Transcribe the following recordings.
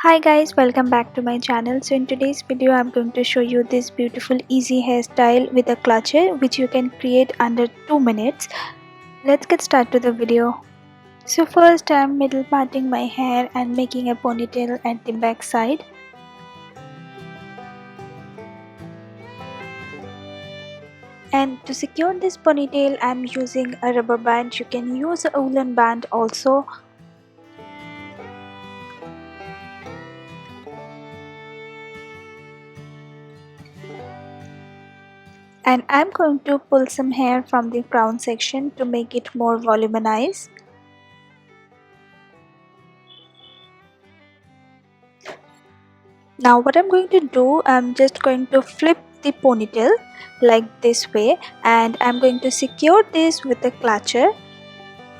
Hi guys, welcome back to my channel. So in today's video I'm going to show you this beautiful easy hairstyle with a clutcher which you can create under 2 minutes. Let's get started to the video. So first I'm middle parting my hair and making a ponytail at the back side. And to secure this ponytail I'm using a rubber band. You can use a woolen band also. And I'm going to pull some hair from the crown section to make it more voluminized. Now what I'm going to do, I'm just going to flip the ponytail like this way, and I'm going to secure this with a clutcher,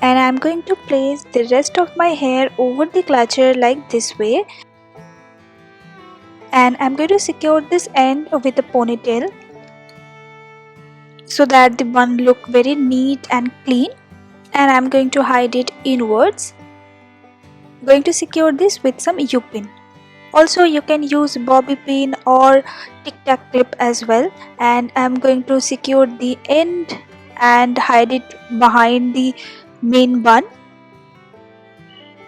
and I'm going to place the rest of my hair over the clutcher like this way, and I'm going to secure this end with a ponytail so that the bun look very neat and clean, and I'm going to hide it inwards. I'm going to secure this with some U-pin. Also you can use bobby pin or tic-tac clip as well, and I'm going to secure the end and hide it behind the main bun,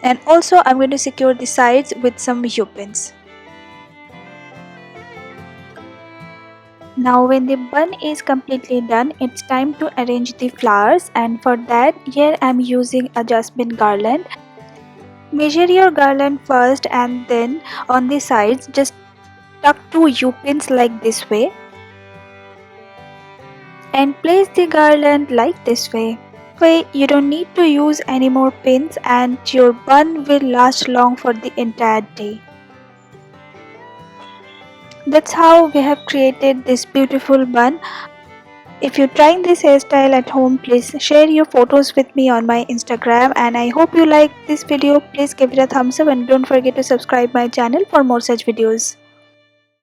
and also I'm going to secure the sides with some U-pins. Now when the bun is completely done, it's time to arrange the flowers, and for that here I'm using a jasmine garland. Measure your garland first and then on the sides just tuck 2 U-pins like this way and place the garland like this way. You don't need to use any more pins and your bun will last long for the entire day. That's how we have created this beautiful bun. If you're trying this hairstyle at home, please share your photos with me on my Instagram, and I hope you like this video. Please give it a thumbs up and don't forget to subscribe my channel for more such videos.